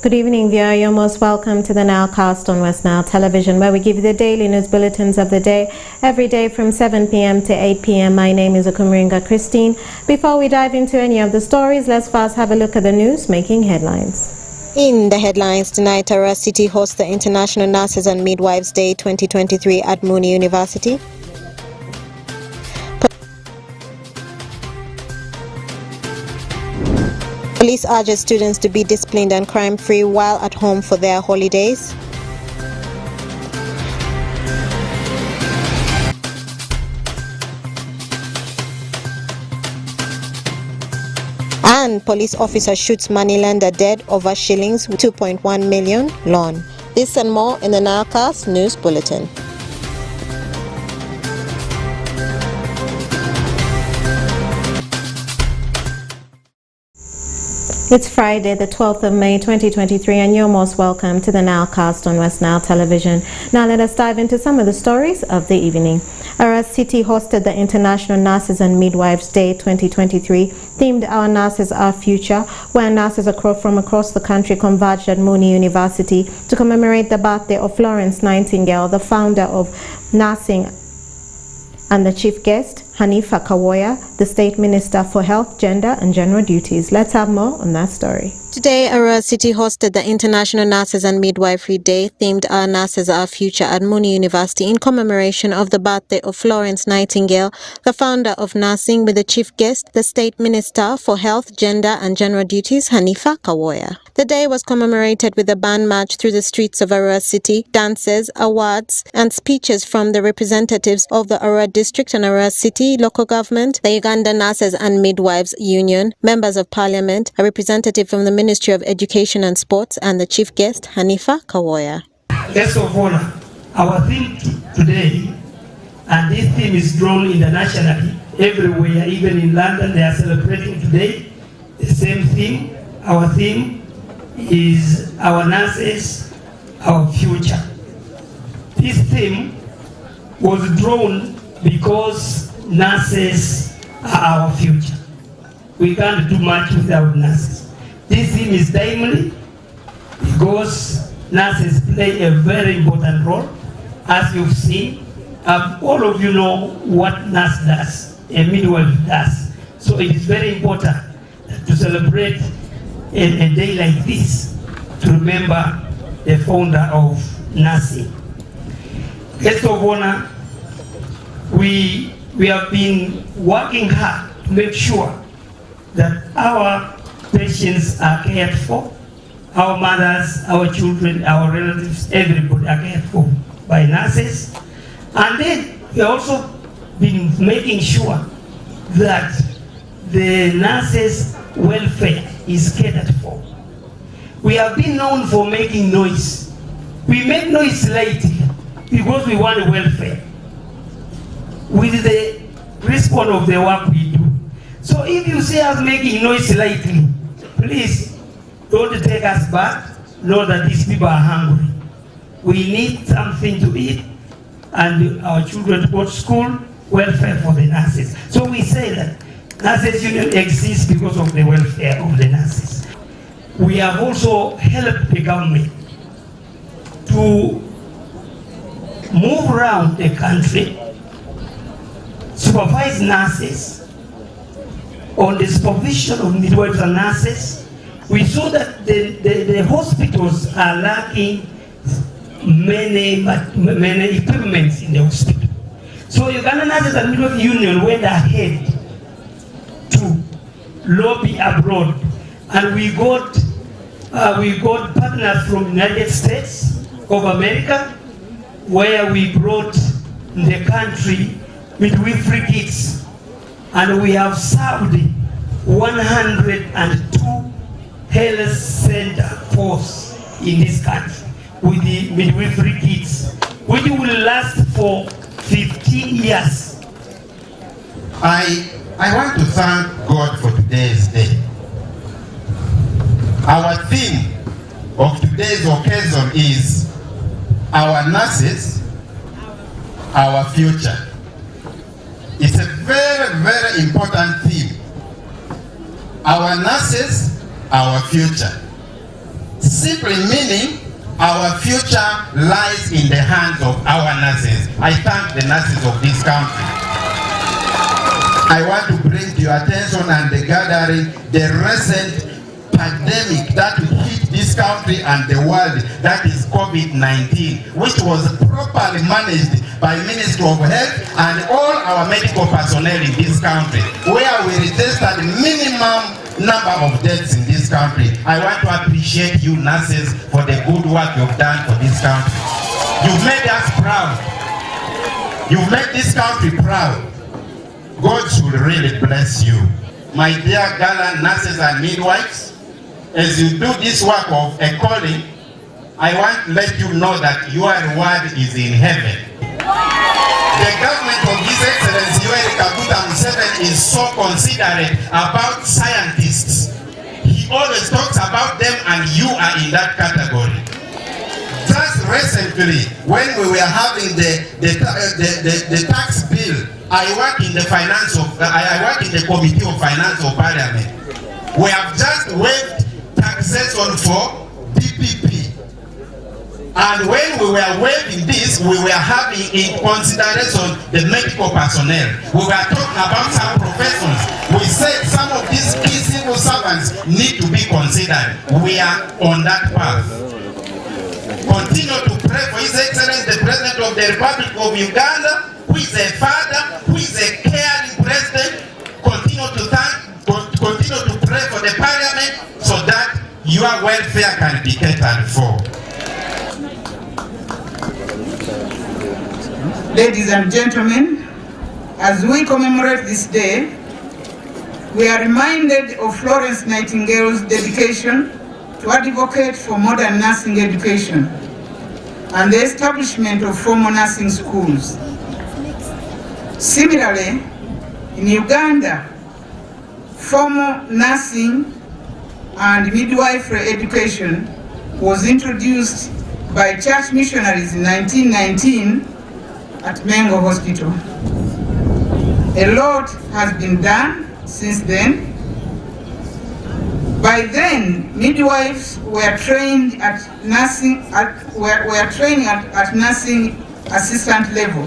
Good evening, viewer. You're most welcome to the Nilecast on Westnile Television, where we give you the daily news bulletins of the day, every day from 7 p.m. to 8 p.m. My name is Okumiringa Christine. Before we dive into any of the stories, let's first have a look at the news making headlines. In the headlines tonight, Ara City hosts the International Nurses and Midwives Day 2023 at Mooney University. Police urges students to be disciplined and crime-free while at home for their holidays. And police officer shoots moneylender dead over shillings 2.1 million loan. This and more in the Nilecast News Bulletin. It's Friday, the 12th of May, 2023, and you're most welcome to the Nilecast on Westnile Television. Now let us dive into some of the stories of the evening. Ara City hosted the International Nurses and Midwives Day 2023, themed Our Nurses, Our Future, where nurses from across the country converged at Mooney University to commemorate the birthday of Florence Nightingale, the founder of nursing, and the chief guest, Hanifa Kawoya, the State Minister for Health, Gender and General Duties. Let's have more on that story. Today, Ara City hosted the International Nurses and Midwifery Day, themed Our Nurses, Our Future at Mooney University in commemoration of the birthday of Florence Nightingale, the founder of nursing, with the chief guest, the State Minister for Health, Gender and General Duties, Hanifa Kawoya. The day was commemorated with a band march through the streets of Ara City, dances, awards and speeches from the representatives of the Ara District and Ara City local government, the Uganda Nurses and Midwives Union, members of parliament, a representative from the Ministry of Education and Sports, and the chief guest, Hanifa Kawoya. Guest of honor, our theme today, and this theme is drawn internationally, everywhere, even in London, they are celebrating today the same theme. Our theme is Our Nurses, Our Future. This theme was drawn because nurses are our future. We can't do much without nurses. This theme is timely because nurses play a very important role. As you've seen, all of you know what nurse does, a midwife does. So it is very important to celebrate a day like this to remember the founder of nursing. Guest of honor, we have been working hard to make sure that our patients are cared for, our mothers, our children, our relatives, everybody are cared for by nurses. And then we also been making sure that the nurses' welfare is catered for. We have been known for making noise. We make noise slightly because we want welfare with the response of the work we do. So if you see us making noise slightly, please don't take us back. Know that these people are hungry. We need something to eat and our children to go to school, welfare for the nurses. So we say that Nurses Union exists because of the welfare of the nurses. We have also helped the government to move around the country, supervise nurses on the supervision of midwives and nurses. We saw that the hospitals are lacking many equipments in the hospital. So Uganda Nurses and Midwives Union went ahead to lobby abroad, and we got partners from the United States of America, where we brought the country midwifery kits, and we have served 102 health center force in this country with the midwifery kits, which will last for 15 years. I want to thank God for today's day. Our theme of today's occasion is Our Nurses, Our Future. It's a very, very important theme. Our nurses, our future. simply meaning our future lies in the hands of our nurses. I thank the nurses of this country. I want to bring to your attention and the gathering the recent pandemic that hit this country and the world, that is COVID-19, which was properly managed by Ministry of Health and all our medical personnel in this country, where we registered minimum number of deaths in this country. I want to appreciate you nurses for the good work you've done for this country. You've made us proud. You've made this country proud. God should really bless you. My dear gallant nurses and midwives, as you do this work of a calling, I want to let you know that your reward is in heaven. The government of His Excellency Yoweri Kaguta Museveni is so considerate about scientists. He always talks about them, and you are in that category. Just recently, when we were having the tax bill, I work in the Committee of Finance of Parliament. We have just waived taxation for PPP. And when we were waiving this, we were having in consideration the medical personnel. We were talking about some professions. We said some of these key civil servants need to be considered. We are on that path. Continue to pray for His Excellency, the President of the Republic of Uganda, who is a father, who is a caring president. Continue to pray for the Parliament so that your welfare can be catered for. Ladies and gentlemen, as we commemorate this day, we are reminded of Florence Nightingale's dedication to advocate for modern nursing education and the establishment of formal nursing schools. Similarly, in Uganda, formal nursing and midwifery education was introduced by church missionaries in 1919 at Mengo Hospital. A lot has been done since then. By then, midwives were trained at nursing nursing assistant level,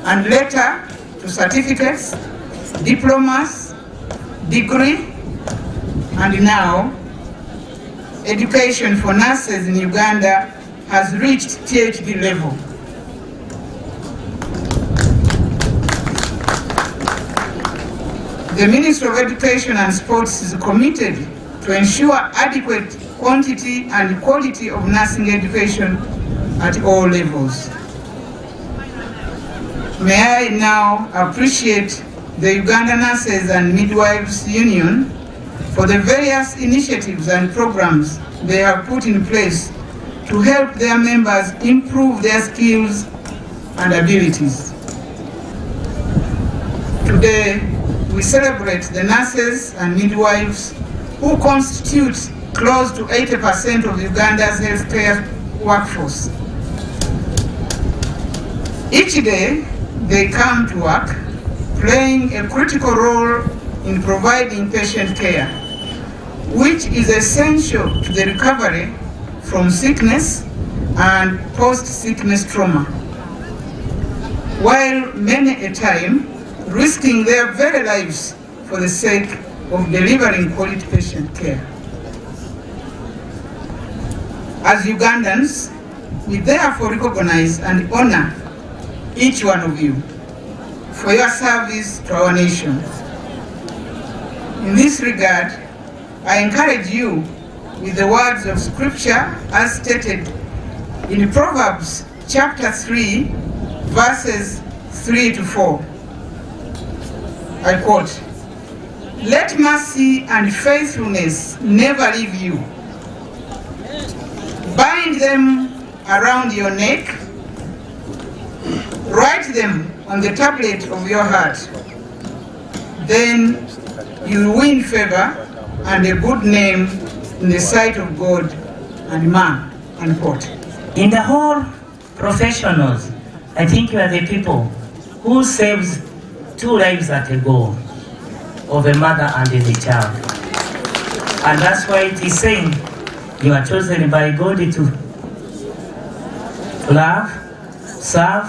and later to certificates, diplomas, degree, and now education for nurses in Uganda has reached PhD level. The Ministry of Education and Sports is committed to ensure adequate quantity and quality of nursing education at all levels. May I now appreciate the Uganda Nurses and Midwives Union for the various initiatives and programs they have put in place to help their members improve their skills and abilities. Today, we celebrate the nurses and midwives who constitute close to 80% of Uganda's healthcare workforce. Each day, they come to work, playing a critical role in providing patient care, which is essential to the recovery from sickness and post-sickness trauma, while many a time risking their very lives for the sake of delivering quality patient care. As Ugandans, we therefore recognize and honor each one of you for your service to our nation. In this regard, I encourage you with the words of Scripture as stated in Proverbs chapter 3, verses 3 to 4. I quote, "Let mercy and faithfulness never leave you. Bind them around your neck. Write them on the tablet of your heart. Then you'll win favor and a good name in the sight of God and man." Unquote. In the whole professionals, I think you are the people who saves 2 lives at a go of a mother and a child. And that's why it is saying, You are chosen by God to love, serve,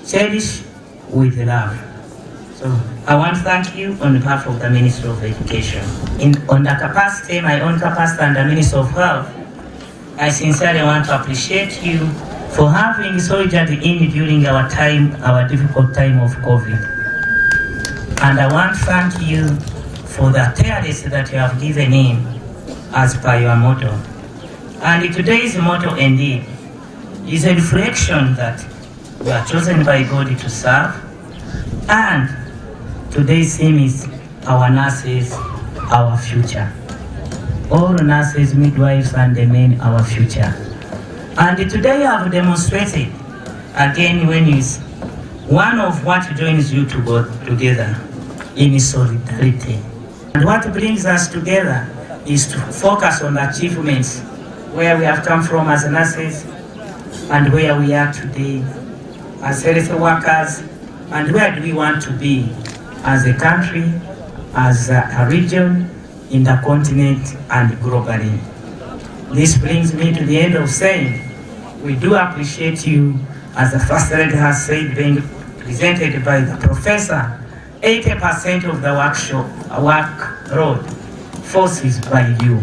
cherish with love. So I want to thank you on behalf of the Ministry of Education. On the capacity, my own capacity and the Ministry of Health, I sincerely want to appreciate you for having soldiered in during our difficult time of COVID. And I want to thank you for the tireless that you have given in as per your motto. And today's motto indeed is a reflection that we are chosen by God to serve. And today's theme is our nurses, our future. All nurses, midwives, and the men, our future. And today I have demonstrated again when is one of what joins you to go together in solidarity. And what brings us together is to focus on the achievements where we have come from as nurses and where we are today as health workers, and where do we want to be as a country, as a region, in the continent, and globally. This brings me to the end of saying, we do appreciate you, as the First Lady has said, being presented by the professor. 80% of the workload forces by you.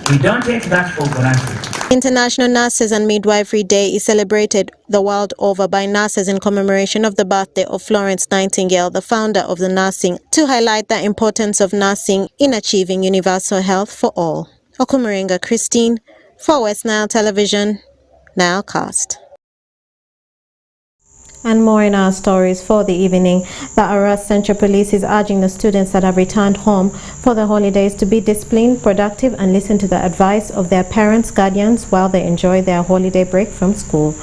We don't take that for granted. International Nurses and Midwifery Day is celebrated the world over by nurses in commemoration of the birthday of Florence Nightingale, the founder of the nursing, to highlight the importance of nursing in achieving universal health for all. Okumuringa Christine for Westnile Television, Nilecast. And more in our stories for the evening. The Arras Central Police is urging the students that have returned home for the holidays to be disciplined, productive, and listen to the advice of their parents, guardians, while they enjoy their holiday break from school.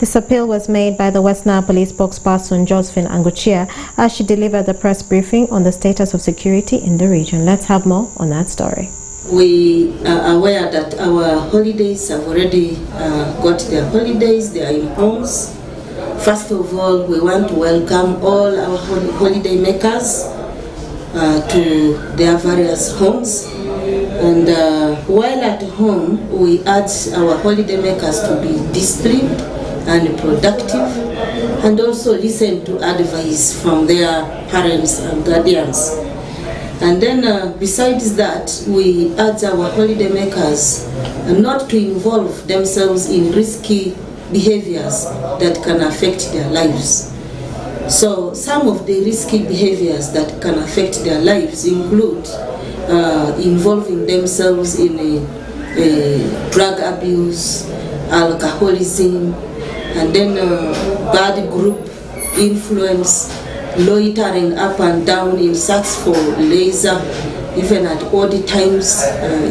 This appeal was made by the Westnile Police spokesperson Josephine Anguchia as she delivered the press briefing on the status of security in the region. Let's have more on that story. We are aware that our holidays have already got their holidays, they are in homes. First of all, we want to welcome all our holiday makers to their various homes. And while at home, we urge our holiday makers to be disciplined and productive, and also listen to advice from their parents and guardians. And then besides that, we urge our holiday makers not to involve themselves in risky behaviors that can affect their lives. So some of the risky behaviors that can affect their lives include involving themselves in drug abuse, alcoholism, and then bad group influence, loitering up and down in search for leisure. Even at odd times,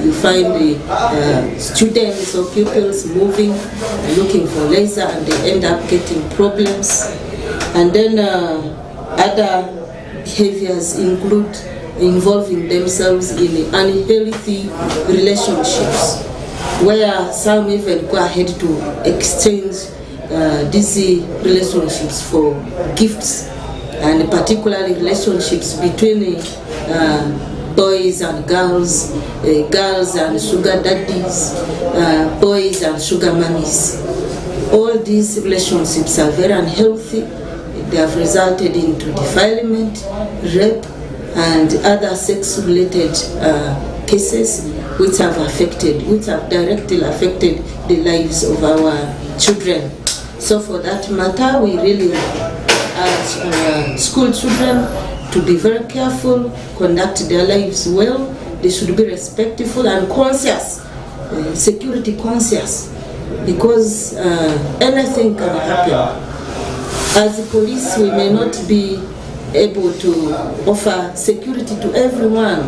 you find the students or pupils moving, looking for leisure, and they end up getting problems. And then other behaviors include involving themselves in unhealthy relationships, where some even go ahead to exchange these relationships for gifts, and particularly relationships between boys and girls, girls and sugar daddies, boys and sugar mummies. All these relationships are very unhealthy. They have resulted into defilement, rape, and other sex-related cases which have directly affected the lives of our children. So for that matter, we really urge our school children to be very careful, conduct their lives well. They should be respectful and conscious, security conscious, because anything can happen. As the police, we may not be able to offer security to everyone.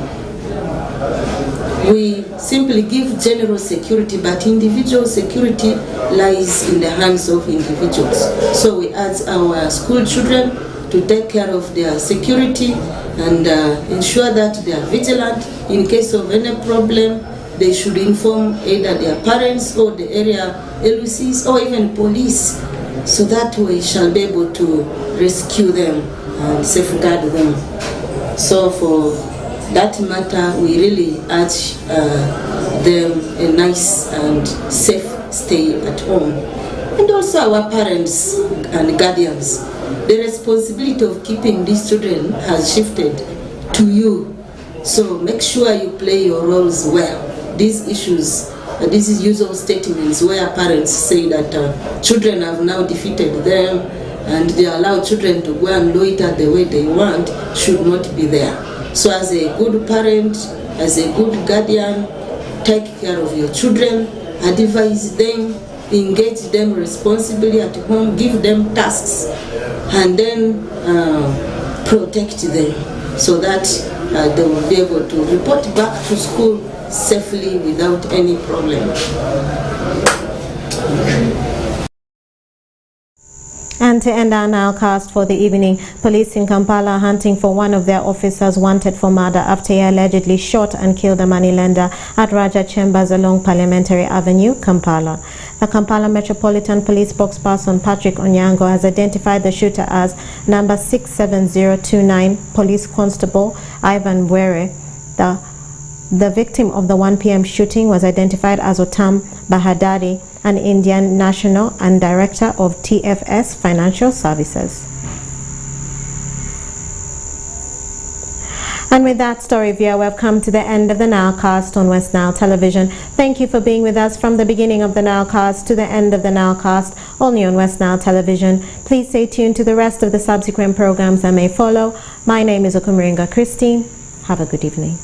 We simply give general security, but individual security lies in the hands of individuals. So we urge our school children to take care of their security and ensure that they are vigilant. In case of any problem, they should inform either their parents or the area LUCs or even police, so that we shall be able to rescue them and safeguard them. So for that matter, we really urge them a nice and safe stay at home. And also our parents and guardians, the responsibility of keeping these children has shifted to you. So make sure you play your roles well. These issues, this is usual statements where parents say that children have now defeated them and they allow children to go and loiter the way they want, should not be there. So as a good parent, as a good guardian, take care of your children, advise them, engage them responsibly at home, give them tasks, and then protect them so that they will be able to report back to school safely without any problem. And to end our Nilecast for the evening, police in Kampala are hunting for one of their officers wanted for murder after he allegedly shot and killed a moneylender at Raja Chambers along Parliamentary Avenue, Kampala. The Kampala Metropolitan Police spokesperson Patrick Onyango has identified the shooter as number 67029 Police Constable Ivan Were. The victim of the 1 p.m. shooting was identified as Otam Bahadari, an Indian national and director of TFS Financial Services. And with that story, viewer, we've come to the end of the Nilecast on Westnile Television. Thank you for being with us from the beginning of the Nilecast to the end of the Nilecast, only on Westnile Television. Please stay tuned to the rest of the subsequent programs that may follow. My name is Okumuringa Christine. Have a good evening.